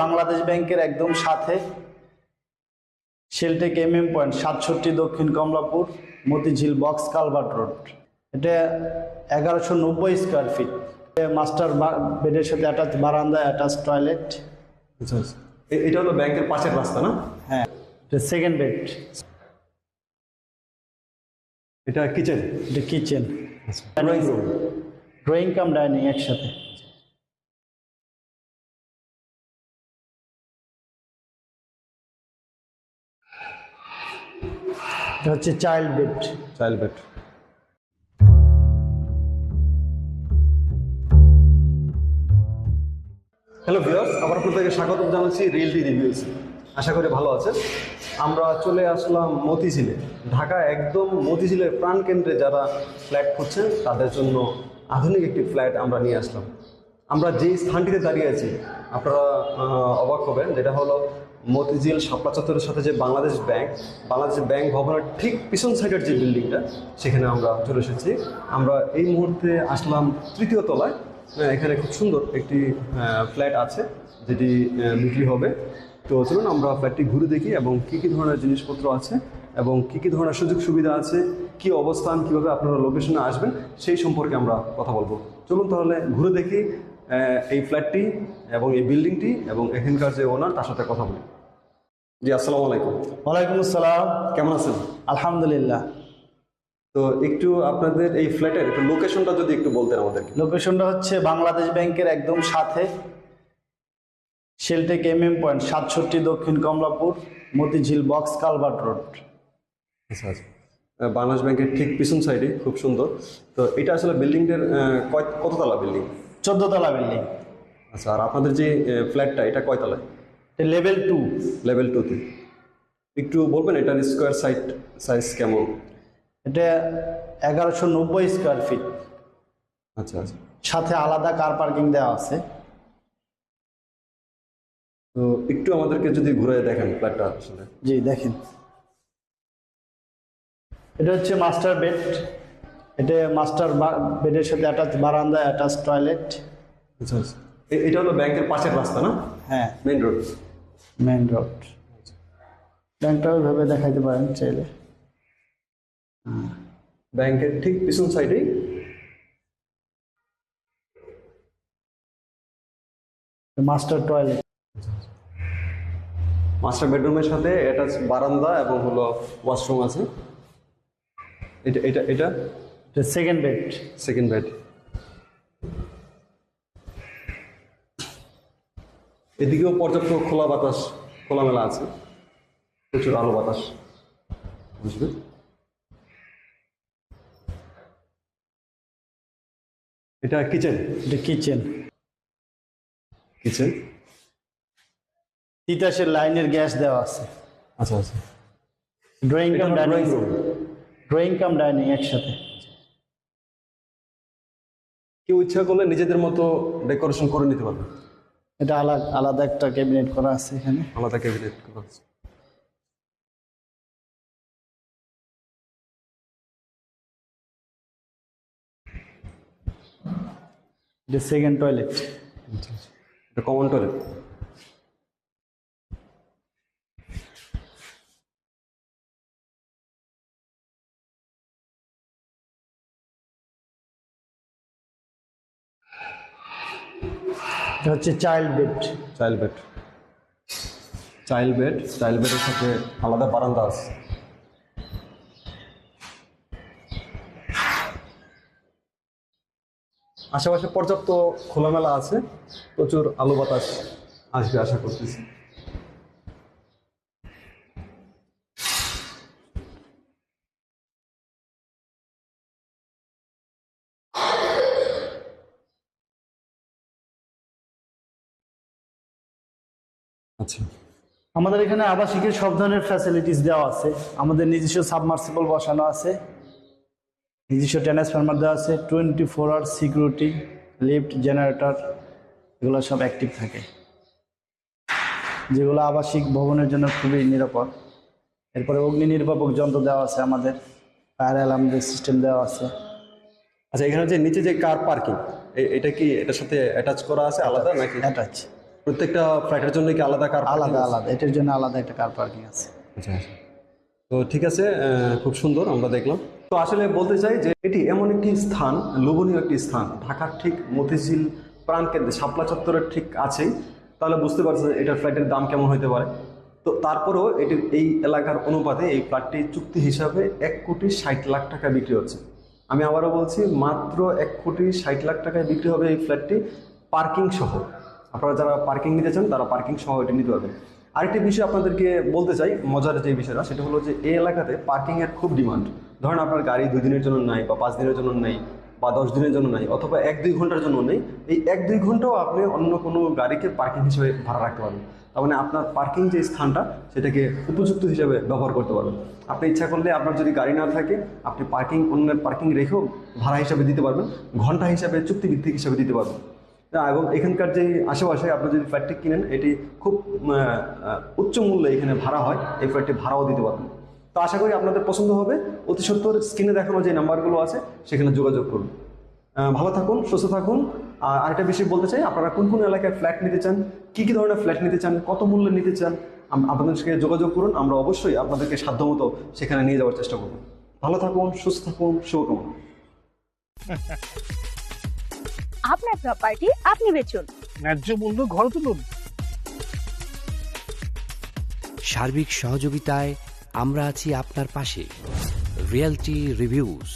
বাংলাদেশ ব্যাংকের একদম সাথে শেলটেক পয়েন্ট 67 দক্ষিণ Kamalapur Motijheel box culvert road. এটা 1190 স্কোয়ার ফিট। মাস্টার বেডের সাথে অ্যাটাচ বারান্দা, অ্যাটাচ টয়লেট। এটা হলো ব্যাংকের পাশের রাস্তা না? হ্যাঁ, এটা সেকেন্ড বেড। এটা কিচেন। এটা kitchen, drawing room. Drawing cum dining একসাথে। এটা হচ্ছে child bed. Child bed. Hello viewers, আবার আপনাদেরকে স্বাগত জানাচ্ছি রিয়েলটি রিভিউস। আশা করি ভালো আছেন। আমরা চলে আসলাম মতিঝিলে। ঢাকা একদম মতিঝিলের প্রাণকেন্দ্রে যারা ফ্ল্যাট খুঁজছেন তাদের জন্য আধুনিক একটি ফ্ল্যাট আমরা নিয়ে আসলাম। আমরা যেই স্থানটিতে দাঁড়িয়ে আছি আপনারা অবাক হবেন, যেটা হলো মতিঝিল শাপলা চত্বরের সাথে যে বাংলাদেশ ব্যাংক ভবনের ঠিক পিছন সাইডের যে বিল্ডিংটা, সেখানে আমরা চলে এসেছি। আমরা এই মুহূর্তে আসলাম তৃতীয় তলায়। এখানে খুব সুন্দর একটি ফ্ল্যাট আছে যেটি বিক্রি হবে। তো চলুন আমরা ফ্ল্যাটটি ঘুরে দেখি এবং কী কী ধরনের জিনিসপত্র আছে এবং কী কী ধরনের সুযোগ সুবিধা আছে, কী অবস্থান, কীভাবে আপনারা লোকেশনে আসবেন সেই সম্পর্কে আমরা কথা বলবো। চলুন তাহলে ঘুরে দেখি এই ফ্ল্যাটটি এবং এই বিল্ডিংটি এবং এখানকার যে ওনার তার সাথে কথা বলি। জি, আসসালামু আলাইকুম। ওয়ালাইকুম আসসালাম। কেমন আছেন? আলহামদুলিল্লাহ। তো একটু আপনাদের এই ফ্ল্যাটের একটু লোকেশনটা যদি একটু বলতেন আমাদেরকে। লোকেশনটা হচ্ছে বাংলাদেশ ব্যাংকের একদম সাথে শেলটেক পয়েন্ট 67 দক্ষিণ Kamalapur Motijheel box culvert road. আচ্ছা আচ্ছা, বাংলাদেশ ব্যাংকের ঠিক পিছন সাইডে, খুব সুন্দর। তো এটা আসলে বিল্ডিংটার কততলা বিল্ডিং? 14 তলা বিল্ডিং। আচ্ছা, আর আপনাদের যে ফ্ল্যাটটা এটা কয়তলায়? লেভেল 2। লেভেল 2তে। একটু বলবেন এটার স্কোয়ার সাইজ কেমন? এটা 1190 স্কোয়ার ফিট। আচ্ছা আচ্ছা, সাথে আলাদা কার পার্কিং দেওয়া আছে। তো একটু আমাদেরকে যদি ঘুরে দেখেন ফ্ল্যাটটা আসলে। জি দেখেন, এটা হচ্ছে মাস্টার বেড। এটা মাস্টার বেডের সাথে অ্যাটাচ বারান্দা, অ্যাটাচ টয়লেট। আচ্ছা আচ্ছা, এটা হলো ব্যাংকের পাশের রাস্তা না? হ্যাঁ, মেইন রোড। Main road. ব্যাংকটা ওইভাবে দেখাইতে পারেন চাইলে। ব্যাংকের ঠিক পিছন সাইডেই মাস্টার টয়লেট। মাস্টার বেডরুমের সাথে অ্যাটাচ বারান্দা এবং হলো ওয়াশরুম আছে। এটা এটা এটা এটা সেকেন্ড বেড। Second bed. এদিকেও পর্যাপ্ত খোলা বাতাস, খোলামেলা আছে, প্রচুর আলো বাতাস বুঝবে। এটা কিচেন। এটা কিচেন। কিচেন, তিতাসের লাইনের গ্যাস দেওয়া আছে। আচ্ছা আচ্ছা। Drawing cum dining. Drawing room. Drawing cum dining একসাথে। কেউ ইচ্ছা করলে নিজেদের মতো ডেকোরেশন করে নিতে পারবে। এটা আলাদা একটা ক্যাবিনেট করা আছে এখানে। আলাদা ক্যাবিনেট করা আছে। এটা সেকেন্ড টয়লেট। এটা কমন টয়লেট। এটা হচ্ছে child bed. Child bed. Child বেডের সাথে আলাদা বারান্দা আছে। আশেপাশে পর্যাপ্ত খোলামেলা আছে, প্রচুর আলো বাতাস আসবে আশা করতেছি। আচ্ছা, আমাদের এখানে আবাসিকের সব ধরনের ফ্যাসিলিটিস দেওয়া আছে। আমাদের নিজস্ব সাবমার্সিবল বসানো আছে, নিজস্ব ট্রান্সফরমার দেওয়া আছে, 24 আওয়ার সিকিউরিটি, লিফট, জেনারেটর, এগুলো সব অ্যাক্টিভ থাকে, যেগুলো আবাসিক ভবনের জন্য খুবই নিরাপদ। এরপরে অগ্নি নির্বাপক যন্ত্র দেওয়া আছে, আমাদের ফায়ার অ্যালার্ম সিস্টেম দেওয়া আছে। আচ্ছা, এখানে যে নিচে যে কার পার্কিং, এটা কি এটার সাথে অ্যাটাচ করা আছে আলাদা নাকি? অ্যাটাচ। প্রত্যেকটা ফ্ল্যাটের জন্য কি আলাদা কার আলাদা আলাদা, এটার জন্য আলাদা একটা কার পার্কিং আছে। আচ্ছা আচ্ছা। তো ঠিক আছে, খুব সুন্দর আমরা দেখলাম। তো আসলে বলতে চাই যে এটি এমন একটি স্থান, লোভনীয় একটি স্থান, ঢাকার ঠিক মতিঝিল প্রাণকেন্দ্রে শাপলা চত্বরের ঠিক আছেই, তাহলে বুঝতে পারছেন এটার ফ্ল্যাটের দাম কেমন হতে পারে। তো তারপরেও এটির এই এলাকার অনুপাতে এই ফ্ল্যাটটি চুক্তি হিসাবে 1,60,00,000 টাকা বিক্রি হচ্ছে। আমি আবারও বলছি, মাত্র 1,60,00,000 টাকায় বিক্রি হবে এই ফ্ল্যাটটি, পার্কিং সহ। আপনারা যারা পার্কিং নিতে চান তারা পার্কিং সহ এটি নিতে পারবেন। আরেকটি বিষয় আপনাদেরকে বলতে চাই, মজার যে বিষয়টা, সেটা হলো যে এই এলাকাতে পার্কিংয়ের খুব ডিমান্ড। ধরেন আপনার গাড়ি 2 দিনের জন্য নাই, বা 5 দিনের জন্য নেই, বা 10 দিনের জন্য নাই, অথবা 1-2 ঘন্টার জন্য নেই, এই 1-2 ঘন্টাও আপনি অন্য কোনো গাড়িকে পার্কিং হিসেবে ভাড়া রাখতে পারবেন। তার মানে আপনার পার্কিং যে স্থানটা সেটাকে উপযুক্ত হিসেবে ব্যবহার করতে পারবেন। আপনি ইচ্ছা করলে আপনার যদি গাড়ি না থাকে, আপনি পার্কিং, অন্যের পার্কিং রেখেও ভাড়া হিসাবে দিতে পারবেন, ঘন্টা হিসাবে, চুক্তিভিত্তিক হিসাবে দিতে পারবেন। এবং এখানকার যে আশেপাশে আপনি যদি ফ্ল্যাটটি কিনেন, এটি খুব উচ্চ মূল্যে এখানে ভাড়া হয়, এই ফ্ল্যাটটি ভাড়াও দিতে পারবেন। তো আশা করি আপনাদের পছন্দ হবে। অতি সত্বর স্ক্রিনে দেখানো যে নাম্বারগুলো আছে সেখানে যোগাযোগ করুন। ভালো থাকুন, সুস্থ থাকুন। আর আরেকটা বিষয় বলতে চাই, আপনারা কোন কোন এলাকায় ফ্ল্যাট নিতে চান, কী কী ধরনের ফ্ল্যাট নিতে চান, কত মূল্যে নিতে চান, আপনাদের সাথে যোগাযোগ করুন। আমরা অবশ্যই আপনাদেরকে সাধ্যমতো সেখানে নিয়ে যাওয়ার চেষ্টা করব। ভালো থাকুন, সুস্থ থাকুন, শুভকামনা। আপনার প্রপার্টি আপনি বেচুন, ন্যায্য মূল্য ঘর তুলুন। সার্বিক সহযোগিতায় আমরা আছি আপনার পাশে। Realty reviews.